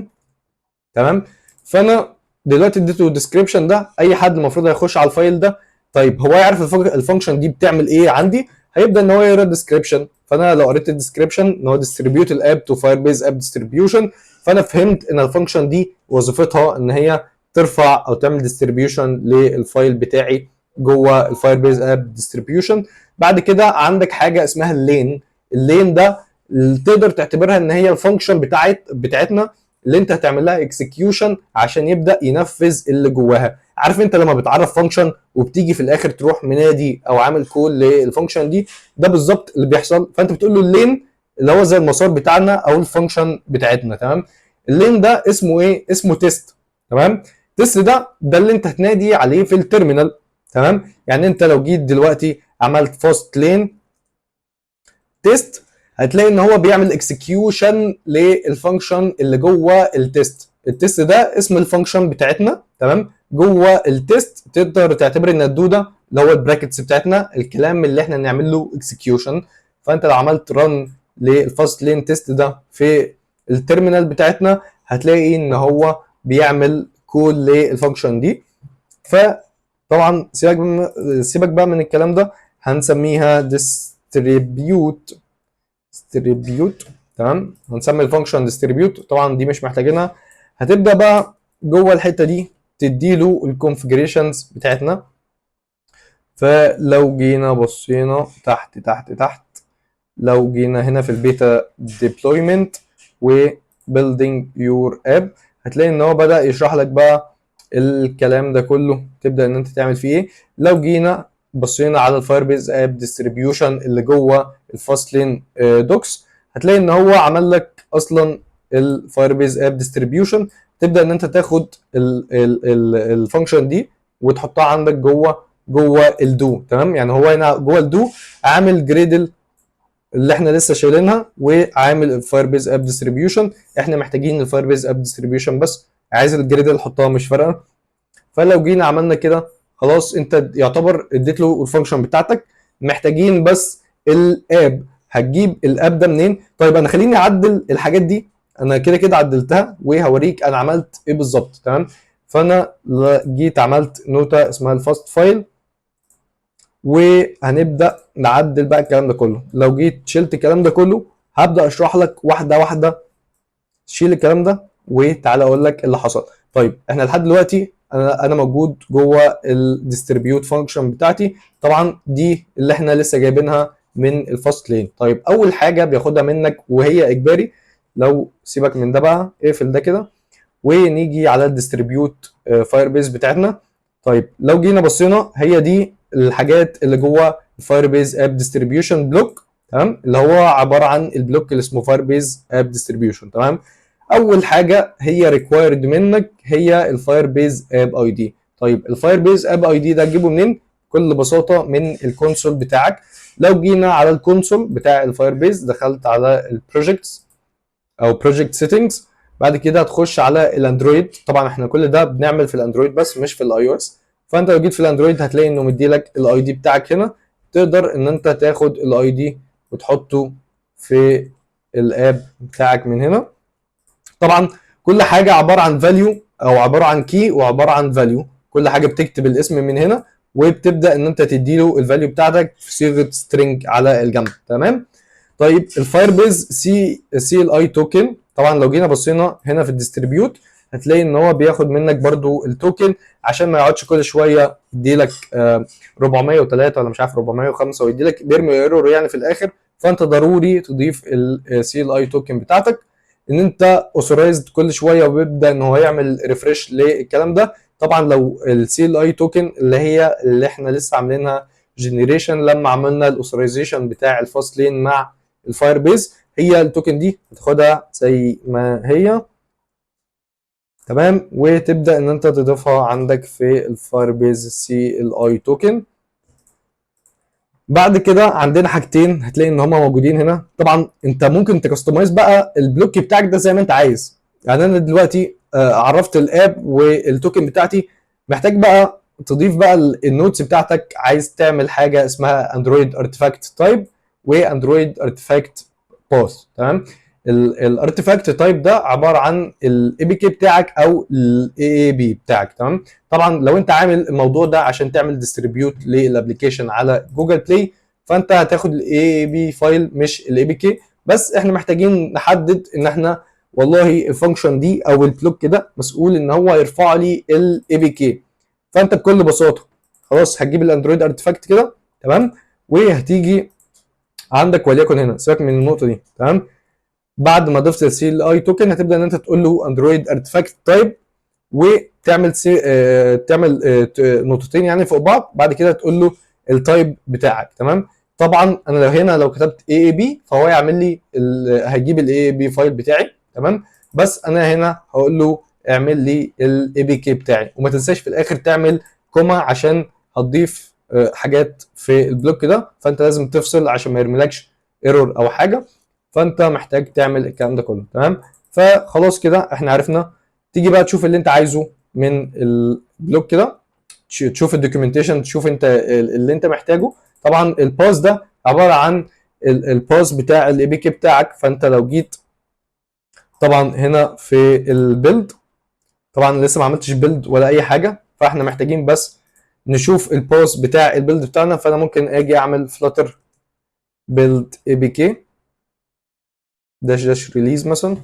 تمام، فانا دلوقتي اديته الديسكريبشن ده، اي حد المفروض هيخش على الفايل ده طيب هو يعرف الفانكشن دي بتعمل ايه عندي، هيبدا ان هو يقرا الديسكريبشن. فانا لو قريت الديسكريبشن ان هو distribute الاب تو firebase app distribution، فانا فهمت ان الفانكشن دي وظيفتها ان هي ترفع او تعمل ديستريبيوشن للفايل بتاعي جوه الفايربيز اب ديستريبيوشن. بعد كده عندك حاجه اسمها اللين ده تقدر تعتبرها ان هي الفانكشن بتاعتنا اللي انت هتعمل لها اكسكيوشن عشان يبدا ينفذ اللي جواها. عارف انت لما بتعرف فانكشن وبتيجي في الاخر تروح منادي او عامل كول للفانكشن دي، ده بالظبط اللي بيحصل. فانت بتقول له اللين اللي هو زي المسار بتاعنا او الفانكشن بتاعتنا. تمام. اللين ده اسمه ايه؟ اسمه تيست. تمام. تيست ده اللي انت هتنادي عليه في التيرمينال. تمام. يعني انت لو جيت دلوقتي عملت فاست لين تيست هتلاقي ان هو بيعمل اكسكيوشن للفانكشن اللي جوه التيست. التيست ده اسم الفانكشن بتاعتنا. تمام. جوه التيست تقدر تعتبر ان الدوده اللي هو البراكتس بتاعتنا الكلام اللي احنا نعمل له اكسكيوشن. فانت لو عملت رن للفاست لين تيست ده في التيرمينال بتاعتنا هتلاقي ان هو بيعمل كول للفانكشن دي. فطبعا سيبك بقى من الكلام ده، هنسميها ديستريبيوت. تمام. هنسمي الفانكشن ديستريبيوت، طبعا دي مش محتاجينها. هتبدا بقى جوه الحته دي تديله الكونفجريشنز بتاعتنا. فلو جينا بصينا تحت لو جينا هنا في البيتا ديبلويمنت وبيلدينج يور اب هتلاقي ان هو بدا يشرح لك بقى الكلام ده كله تبدا ان انت تعمل فيه ايه. لو جينا بصينا على الفايربيز اب ديستريبيوشن اللي جوه الفاستلين دوكس هتلاقي ان هو عمل لك اصلا الفايربيز اب ديستريبيوشن. تبدا ان انت تاخد الفانكشن دي وتحطها عندك جوه الدو. تمام. يعني هو هنا جوه الدو عامل جريدل اللي احنا لسه شايلينها وعامل الفايربيز اب ديستريبيوشن. احنا محتاجين الفايربيز اب ديستريبيوشن بس، عايز الجريدل حطها مش فارقه. فلو جينا عملنا كده خلاص انت يعتبر اديت له الفانكشن بتاعتك. محتاجين بس الاب. هتجيب الاب ده منين؟ طيب انا خليني اعدل الحاجات دي، انا كده كده عدلتها وهوريك انا عملت ايه بالظبط. تمام. فانا جيت عملت نوتة اسمها الفاست فايل وهنبدا نعدل بقى الكلام ده كله. لو جيت شلت الكلام ده كله هبدا اشرح لك واحده واحده. شيل الكلام ده وتعالى اقول لك اللي حصل. طيب احنا لحد دلوقتي انا موجود جوه الديستريبيوت فانكشن بتاعتي. طبعا دي اللي احنا لسه جايبينها من الفاست لين. طيب اول حاجه بياخدها منك وهي اجباري، لو سيبك من ده بقى اقفل ده كده ونيجي على الديستريبيوت فايربيز بتاعتنا. طيب لو جينا بصينا هي دي الحاجات اللي جوه الفايربيز اب ديستريبيوشن بلوك. تمام. اللي هو عباره عن البلوك اللي اسمه فايربيز اب ديستريبيوشن. تمام. اول حاجه هي ريكوايرد منك هي الفايربيز اب اي دي. طيب الفايربيز اب اي دي ده تجيبه منين؟ بكل بساطه من الكونسول بتاعك. لو جينا على الكونسول بتاع الفايربيز دخلت على البروجكتس او بروجكت سيتنجز، بعد كده هتخش على الاندرويد. طبعا احنا كل ده بنعمل في الاندرويد بس مش في الاي او اس. فانت لو جيت في الاندرويد هتلاقي انه مدي لك الاي دي بتاعك هنا. تقدر ان انت تاخد الاي دي وتحطه في الاب بتاعك من هنا. طبعا كل حاجه عباره عن فاليو او عباره عن كي وعباره عن فاليو. كل حاجه بتكتب الاسم من هنا وبتبدا ان انت تديله الفاليو بتاعتك في صيغه سترينج على الجنب. تمام. طيب الفايربيز سي ال اي توكن، طبعا لو جينا بصينا هنا في الديستريبيوت هتلاقي ان هو بياخد منك برضو التوكن عشان ما يقعدش كل شويه يدي لك 403 ولا مش عارف 405 ويدي لك بيرمي ايرور يعني في الاخر. فانت ضروري تضيف السي ال اي توكن بتاعتك ان انت اوثورايزد كل شويه وبيبدا ان هو يعمل ريفرش للكلام ده. طبعا لو السي ال اي توكن اللي احنا لسه عاملينها جنريشن لما عملنا الاوثورايزيشن بتاع الفاست لين مع الفايربيز، هي التوكن دي هتاخدها زي ما هي. تمام. وتبدا ان انت تضيفها عندك في الفايربيز سي ال اي توكن. بعد كده عندنا حاجتين هتلاقي ان هما موجودين هنا. طبعا انت ممكن تكستمايز بقى البلوك بتاعك ده زي ما انت عايز. يعني انا دلوقتي عرفت الاب والتوكن بتاعتي، محتاج بقى تضيف بقى النوتس بتاعتك. عايز تعمل حاجه اسمها اندرويد ارتفاكت تايب واندرويد ارتفاكت باث. تمام. الارتفاكت تايب ده عباره عن الاي بي كي بتاعك او الاي اي بي بتاعك. تمام. طبعا لو انت عامل الموضوع ده عشان تعمل ديستريبيوت للابلكيشن على جوجل بلاي فانت هتاخد الاي اي بي فايل مش الاي بي كي. بس احنا محتاجين نحدد ان احنا والله الفانكشن دي او البلوك ده مسؤول ان هو يرفع لي الاي بي كي. فانت بكل بساطه خلاص هتجيب الاندرويد ارتفاكت كده، تمام، وهتيجي عندك وليكن هنا، سيبك من النقطه دي، تمام، بعد ما ضفت السي ال اي توكن هتبدا ان انت تقول له اندرويد ارتفاكت تايب، وتعمل تعمل نقطتين يعني فوق بعض، بعد كده تقول له التايب بتاعك، تمام. طبعا انا لو هنا لو كتبت اي اي بي فهو يعمل لي هيجيب الاي اي بي فايل بتاعي، تمام، بس انا هنا هقول له اعمل لي الاي بي كي بتاعي. وما تنساش في الاخر تعمل كوما عشان هتضيف حاجات في البلوك ده، فانت لازم تفصل عشان ما يرميلكش ايرور او حاجه، فانت محتاج تعمل الكلام ده كله، تمام. فخلاص كده احنا عرفنا. تيجي بقى تشوف اللي انت عايزه من البلوك كده، تشوف الدوكيومنتيشن، تشوف انت اللي انت محتاجه. طبعا الباس ده عباره عن الباس بتاع الاي بي كي بتاعك. فانت لو جيت طبعا هنا في البيلد، طبعا لسه ما عملتش بيلد ولا اي حاجه، فاحنا محتاجين بس نشوف الباس بتاع البيلد بتاعنا. فانا ممكن اجي اعمل فلاتر بيلد اي بي كي داش داش ريليز مثلا،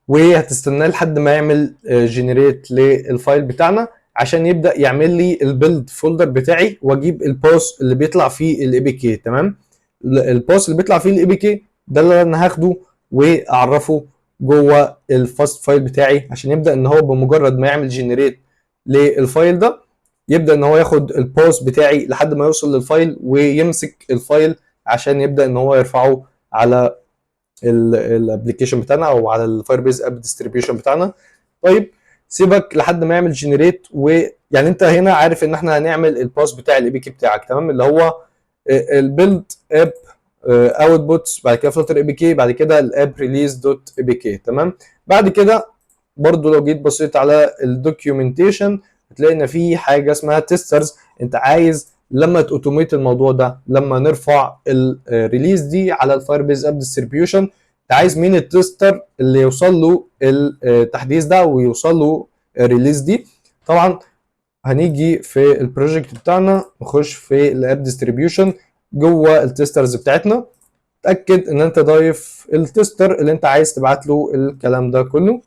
وهتستناه لحد ما يعمل جنريت للفايل بتاعنا عشان يبدا يعمل لي البيلد فولدر بتاعي، واجيب الباس اللي بيطلع فيه الاي بي كي، تمام. الباس اللي بيطلع فيه الاي بي كي ده اللي انا هاخده واعرفه جوه الفاست فايل بتاعي، عشان يبدا ان هو بمجرد ما يعمل جنريت للفايل ده يبدا ان هو ياخد الباس بتاعي لحد ما يوصل للفايل ويمسك الفايل عشان يبدا ان هو يرفعه على الابلكيشن بتاعنا او على الفاير بيز اب ديستريبيوشن بتاعنا. طيب سيبك لحد ما يعمل جنريت، ويعني انت هنا عارف ان احنا هنعمل الباس بتاع الاي بي كي بتاعك، تمام، اللي هو البيلد اب اوتبوتس، بعد كده فلتر اي بي كي، بعد كده الاب ريليز دوت اي بي كي، تمام. بعد كده برضو لو جيت بصيت على الدوكيومنتيشن هتلاقي ان في حاجه اسمها تيسترز. انت عايز لما توتوميت الموضوع ده، لما نرفع الريليز دي على الفاير بيز اب ديستريبيوشن، انت عايز مين التستر اللي يوصل له التحديث ده ويوصل له الريليز دي. طبعا هنيجي في البروجكت بتاعنا نخش في الاب ديستريبيوشن جوه التسترز بتاعتنا، اتاكد ان انت ضايف التستر اللي انت عايز تبعت له الكلام ده كله،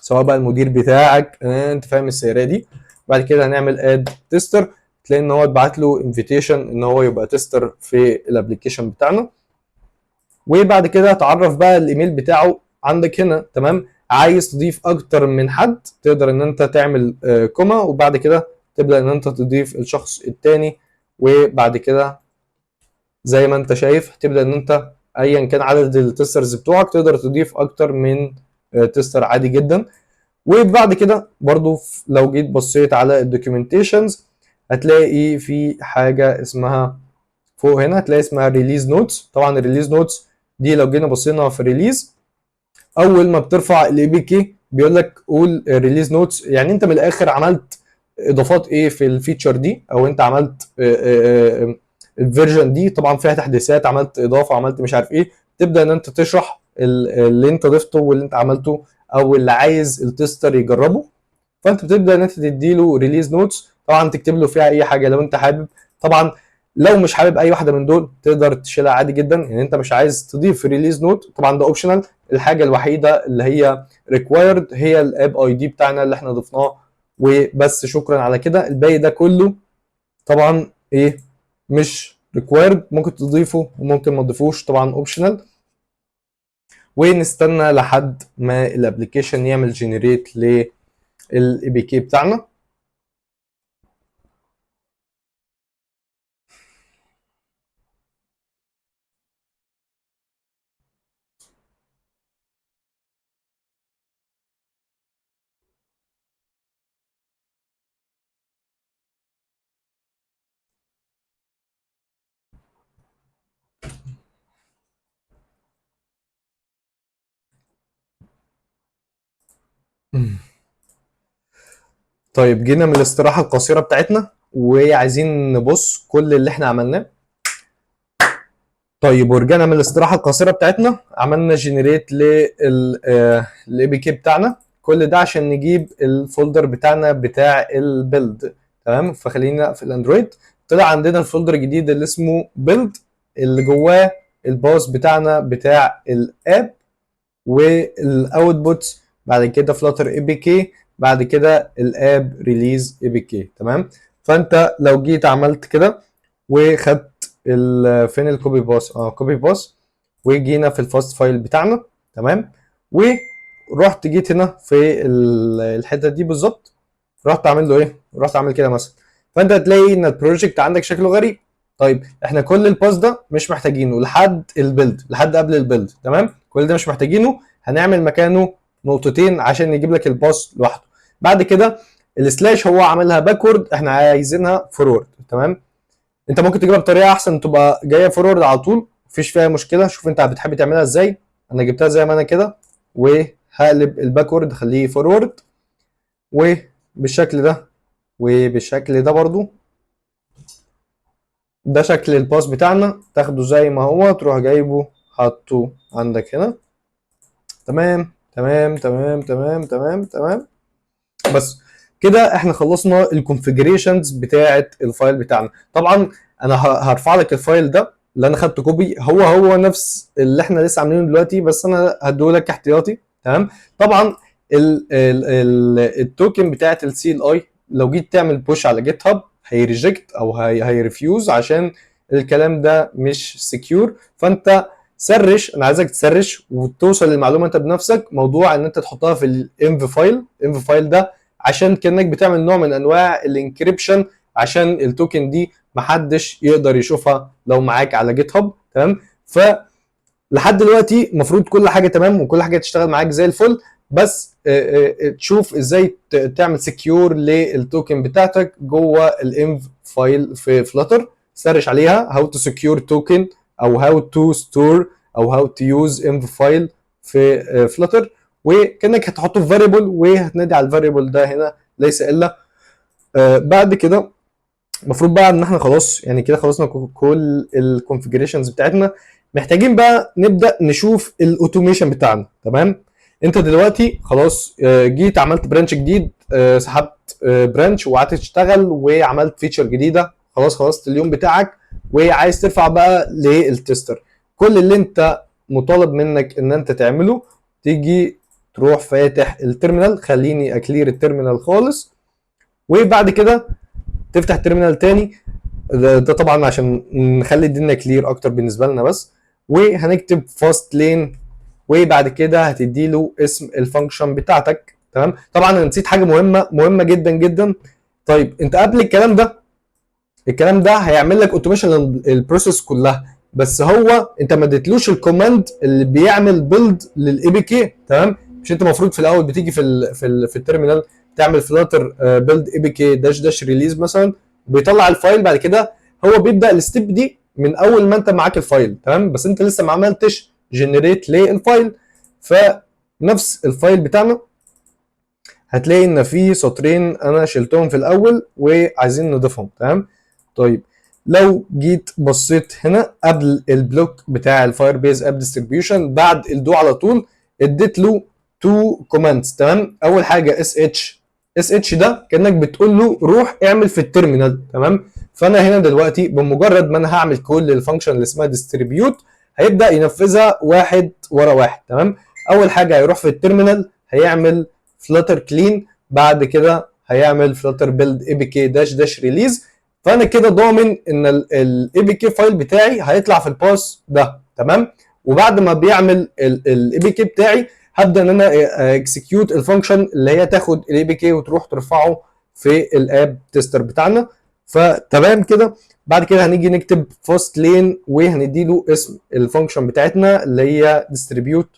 سواء بقى المدير بتاعك، انت فاهم السيرة دي. بعد كده هنعمل اد تيستر، تلاقي ان هو اتبعت له انفيتيشن ان هو يبقى تيستر في الابلكيشن بتاعنا. وبعد كده هتعرف بقى الايميل بتاعه عندك هنا، تمام. عايز تضيف اكتر من حد تقدر ان انت تعمل كوما، وبعد كده تبدا ان انت تضيف الشخص الثاني، وبعد كده زي ما انت شايف تبدا ان انت ايا كان عدد التسترز بتوعك تقدر تضيف اكتر من تستر عادي جدا. وبعد كده برضو لو جيت بصيت على الدوكيومنتيشنز هتلاقي في حاجه اسمها فوق هنا، هتلاقي اسمها ريليز نوتس. طبعا الريليز نوتس دي لو جينا بصينا في الريليز، اول ما بترفع الاي بي كي بيقول لك قول ريليز نوتس، يعني انت من الاخر عملت اضافات ايه في الفيتشر دي، او انت عملت الفيرجن دي طبعا فيها تحديثات، عملت اضافه، عملت مش عارف ايه، تبدا ان انت تشرح اللي انت ضفته واللي انت عملته او اللي عايز التستر يجربه. فانت بتبدا ان انت تديله ريليز نوتس، طبعا تكتب له فيها اي حاجه لو انت حابب. طبعا لو مش حابب اي واحده من دول تقدر تشيلها عادي جدا، يعني انت مش عايز تضيف ريليز نوت طبعا ده اوبشنال. الحاجه الوحيده اللي هي ريكوايرد هي الاب اي دي بتاعنا اللي احنا ضفناه وبس، شكرا على كده. الباقي ده كله طبعا ايه مش ريكوايرد، ممكن تضيفه وممكن ما تضيفوش، طبعا اوبشنال. ونستنى لحد ما الابلكيشن يعمل جنريت للاي بي كي بتاعنا. طيب جينا من الاستراحة القصيرة بتاعتنا وعايزين نبص كل اللي احنا عملناه. طيب ورجعنا من الاستراحة القصيرة بتاعتنا، عملنا جنريت للاي بي كي بتاعنا، كل ده عشان نجيب الفولدر بتاعنا بتاع البيلد، تمام. فخلينا في الاندرويد، طلع عندنا الفولدر الجديد اللي اسمه بيلد اللي جواه الباص بتاعنا بتاع الاب والاوتبوت، بعد كده فلاتر اي بي كي، بعد كده الاب ريليز اي بي كي. تمام. فانت لو جيت عملت كده وخدت فين الكوبي باس، كوبي باس، وجينا في الفاست فايل بتاعنا. تمام. ورحت جيت هنا في الحته دي بالظبط، رحت اعمل له ايه، رحت اعمل كده مثلا. فانت هتلاقي ان البروجكت عندك شكله غريب. طيب احنا كل الباس ده مش محتاجينه لحد البيلد، لحد قبل البيلد. تمام. كل ده مش محتاجينه، هنعمل مكانه نقطتين عشان يجيب لك الباس لوحده. بعد كده السلاش هو عاملها باكورد، احنا عايزينها فورورد. تمام. انت ممكن تجيبها بطريقه احسن تبقى جايه فورورد على طول، مفيش فيها مشكله. شوف انت بتحب تعملها ازاي. انا جبتها زي ما انا كده، وهقلب الباكورد خليه فورورد، وبالشكل ده وبالشكل ده برضو. ده شكل الباس بتاعنا، تاخده زي ما هو، تروح جايبه حاطه عندك هنا. تمام تمام تمام تمام تمام تمام. بس كده احنا خلصنا الكونفيجريشنز بتاعه الفايل بتاعنا. طبعا انا هرفع لك الفايل ده اللي انا خدته كوبي، هو نفس اللي احنا لسه عاملينه دلوقتي، بس انا هديه لك احتياطي. تمام. طبعا التوكن بتاعه السي ال اي لو جيت تعمل بوش على جيت هاب هيريجكت او هيرفيوز، عشان الكلام ده مش سكيور. فانت سرش، انا عايزك تسرش وتوصل للمعلومه انت بنفسك. موضوع ان انت تحطها في الانف فايل، الانف فايل ده عشان كانك بتعمل نوع من انواع الانكريبشن، عشان التوكن دي محدش يقدر يشوفها لو معاك على جيت هاب. تمام. فلحد دلوقتي المفروض كل حاجه تمام وكل حاجه تشتغل معاك زي الفل، بس تشوف ازاي تعمل سكيور للتوكن بتاعتك جوه الانف فايل في فلاتر. سرش عليها هاو تو سكيور توكن، او هاو تو ستور، او هاو تو يوز انف فايل في فلاتر، وكانك هتحطه في فاريبل وهتنادي على الفاريبل ده هنا ليس الا. بعد كده المفروض بقى ان احنا خلاص يعني كده خلصنا كل الكونفيجريشنز بتاعتنا. محتاجين بقى نبدا نشوف الاوتوميشن بتاعنا. تمام. انت دلوقتي خلاص جيت عملت برانش جديد، سحبت برانش وقعدت تشتغل وعملت فيتشر جديده، خلاص خلصت اليوم بتاعك وعايز ترفع بقى للتستر. كل اللي انت مطالب منك ان انت تعمله، تيجي تروح فاتح التيرمينال. خليني اكلير التيرمينال خالص، وبعد كده تفتح تيرمينال تاني. ده طبعا عشان نخلي الدنيا كلير اكتر بالنسبه لنا بس. وهنكتب فاست لين، وبعد كده هتدي له اسم الفانكشن بتاعتك. تمام. طبعا انا نسيت حاجه مهمه جدا جدا. طيب انت قبل الكلام ده هيعمل لك اوتوميشن البروسيس كلها، بس هو انت ما اديتلوش الكوماند اللي بيعمل بيلد للاي بي كي. تمام. مش انت المفروض في الاول بتيجي في التيرمينال تعمل فلاتر بيلد اي بي كي داش داش ريليز مثلا، بيطلع الفايل. بعد كده هو بيبدا الستيب دي من اول ما انت معاك الفايل. تمام. بس انت لسه ما عملتش جنريت للفايل. فنفس الفايل بتاعنا هتلاقي ان في سطرين انا شلتهم في الاول وعايزين نضيفهم. تمام. طيب لو جيت بصيت هنا قبل البلوك بتاع الفاير بيز اب ديستريبيوشن بعد الدو على طول، اديت له تو كوماندز. تمام. اول حاجه اس اتش. اس اتش ده كانك بتقول له روح اعمل في التيرمينال. تمام. فانا هنا دلوقتي بمجرد ما انا هعمل كل الفانكشن اللي اسمها ديستريبيوت هيبدا ينفذها واحد ورا واحد. تمام. اول حاجه هيروح في التيرمينال هيعمل فلاتر كلين، بعد كده هيعمل فلاتر بيلد اي بي كي داش داش ريليز. فانا كده ضامن ان الاي بي كي فايل بتاعي هيطلع في الباس ده. تمام. وبعد ما بيعمل الاي بي كي بتاعي هبدا ان انا اكسكيوت الفانكشن اللي هي تاخد الاي بي كي وتروح ترفعه في الاب تيستر بتاعنا. فتمام كده. بعد كده هنيجي نكتب فاست لين وهندي له اسم الفانكشن بتاعتنا اللي هي ديستريبيوت.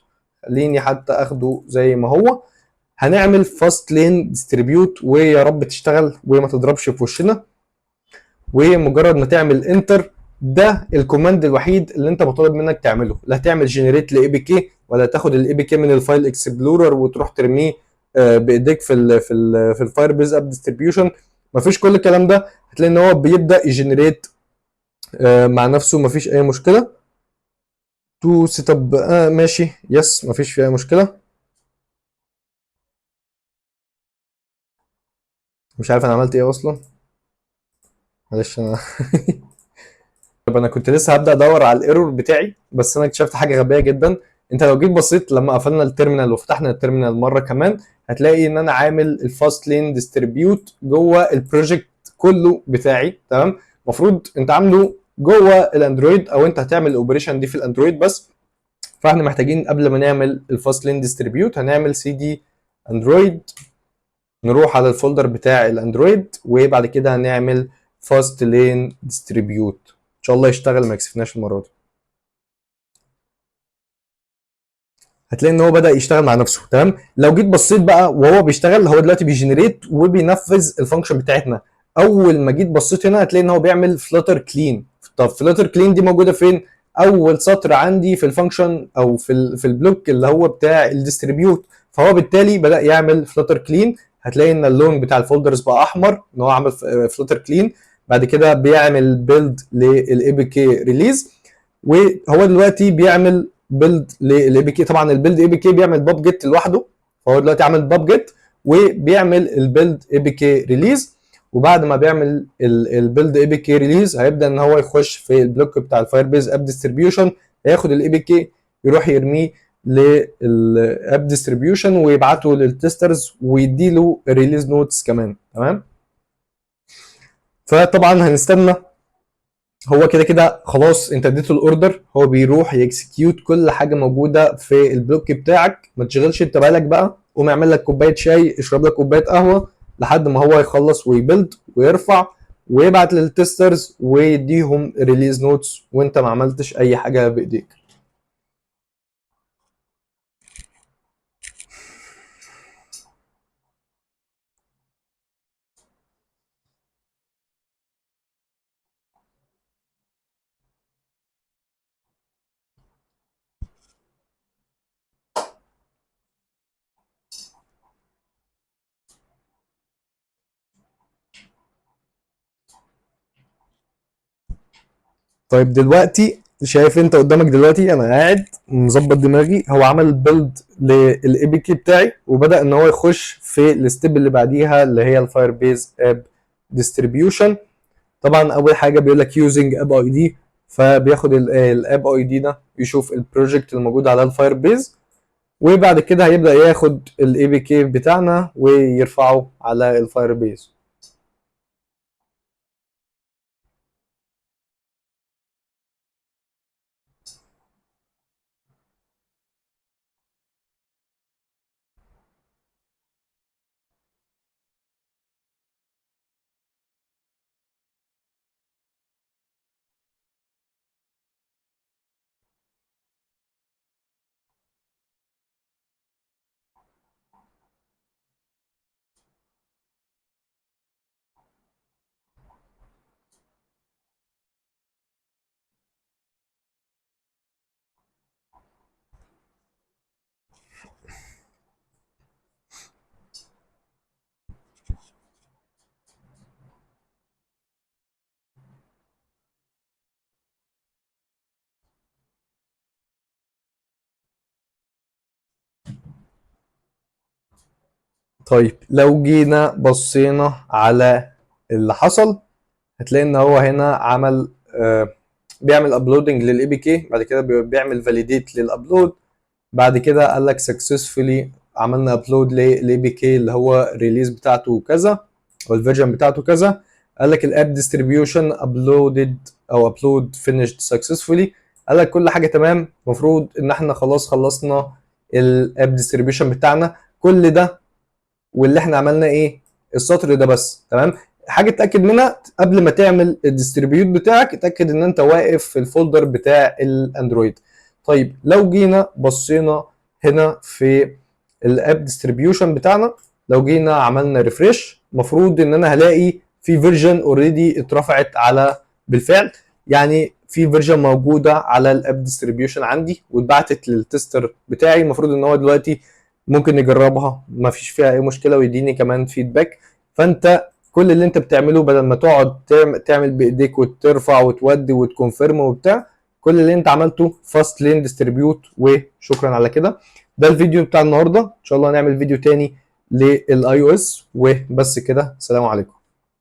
خليني حتى اخده زي ما هو. هنعمل فاست لين ديستريبيوت ويا رب تشتغل وما تضربش في وشنا. ومجرد ما تعمل انتر، ده الكوماند الوحيد اللي انت مطالب منك تعمله. لا تعمل جنريت لاي بي كي، ولا تاخد الاي بي كي من الفايل اكسبلورر وتروح ترميه بايديك في الفاير بيز اب ديستريبيوشن. مفيش كل الكلام ده. هتلاقي ان هو بيبدا يجنريت مع نفسه، مفيش اي مشكله. تو سيت اب ماشي، يس مفيش فيها اي مشكله. مش عارف انا عملت ايه اصلا، معلش انا طب انا كنت لسه هبدا ادور على الايرور بتاعي، بس انا اكتشفت حاجه غبيه جدا. انت لو جيت بصيت لما قفلنا التيرمينال وفتحنا التيرمينال مره كمان، هتلاقي ان انا عامل الفاست لين ديستريبيوت جوه البروجكت كله بتاعي. تمام، المفروض انت عامله جوه الاندرويد، او انت هتعمل الاوبريشن دي في الاندرويد بس. فاحنا محتاجين قبل ما نعمل الفاست لين ديستريبيوت هنعمل سي دي اندرويد، نروح على الفولدر بتاع الاندرويد، وبعد كده هنعمل فاست لين ديستريبيوت. ان شاء الله يشتغل ما يكسفناش المره دي. هتلاقي ان هو بدا يشتغل مع نفسه. تمام، لو جيت بصيت بقى وهو بيشتغل، هو دلوقتي بيجنريت وبينفذ الفانكشن بتاعتنا. اول ما جيت بصيت هنا هتلاقي ان هو بيعمل فلاتر كلين. طب فلاتر كلين دي موجوده فين؟ اول سطر عندي في الفانكشن، او في البلوك اللي هو بتاع الديستريبيوت. فهو بالتالي بدا يعمل فلاتر كلين. هتلاقي ان اللون بتاع الفولدرز بقى احمر، ان هو عمل فلاتر كلين. بعد كده بيعمل بيلد للاي بي كي ريليز، وهو دلوقتي بيعمل بيلد للاي بي كي. طبعا البيلد اي بي كي بيعمل باب جيت لوحده، فهو دلوقتي عامل باب جيت وبيعمل البيلد اي بي كي ريليز. وبعد ما بيعمل البيلد اي بي كي ريليز هيبدا ان هو يخش في البلوك بتاع الفاير بيز اب ديستريبيوشن، هياخد الاي بي كي يروح يرميه للاب ديستريبيوشن ويبعته للتسترز ويديله ريليز نوتس كمان. تمام، فطبعا هنستنى. هو كده كده خلاص انت اديته الاوردر، هو بيروح يكسكيوت كل حاجه موجوده في البلوك بتاعك. ما تشغلش انت بالك بقى، قوم اعمل لك كوبايه شاي، اشرب لك كوبايه قهوه لحد ما هو يخلص ويبلد ويرفع ويبعت للتسترز ويديهم ريليز نوتس، وانت ما عملتش اي حاجه بايديك. طيب دلوقتي شايف انت قدامك دلوقتي انا قاعد مظبط دماغي، هو عمل بيلد للاي بي كي بتاعي وبدا ان هو يخش في الستيب اللي بعديها اللي هي الفاير بيز اب ديستريبيوشن. طبعا اول حاجه بيقول لك يوزنج اب اي دي، فبياخد الاب اي دي ده يشوف البروجكت الموجود على الفاير بيز، وبعد كده هيبدا ياخد الاي بي كي بتاعنا ويرفعه على الفاير بيز. طيب لو جينا بصينا على اللي حصل، هتلاقي ان هو هنا عمل بيعمل ابلودنج للاي بي كي، بعد كده بيعمل فاليديت للابلود، بعد كده قال لك سكسسفولي عملنا ابلود للاي بي كي اللي هو الريليز بتاعته كذا او الفيرجن بتاعته كذا. قال لك الاب ديستريبيوشن ابلودد او ابلود فينيشد سكسسفولي. قال لك كل حاجه تمام، المفروض ان احنا خلاص خلصنا الاب ديستريبيوشن بتاعنا. كل ده واللي احنا عملنا ايه؟ السطر ده بس. تمام، حاجه تتاكد منها قبل ما تعمل الديستريبيوت بتاعك، اتاكد ان انت واقف في الفولدر بتاع الاندرويد. طيب لو جينا بصينا هنا في الاب ديستريبيوشن بتاعنا، لو جينا عملنا ريفريش، المفروض ان انا هلاقي في فيرجن اوريدي اترفعت على بالفعل، يعني في فيرجن موجوده على الاب ديستريبيوشن عندي واتبعتت للتستر بتاعي. المفروض ان هو دلوقتي ممكن نجربها، ما فيش فيها اي مشكله، ويديني كمان فيدباك. فانت كل اللي انت بتعمله بدل ما تقعد تعمل بايديك وترفع وتودي وتكونفيرم وبتاع، كل اللي انت عملته فاست لين ديستريبيوت وشكرا على كده. ده الفيديو بتاع النهارده، ان شاء الله هنعمل فيديو تاني للاي او اس وبس كده. سلام عليكم.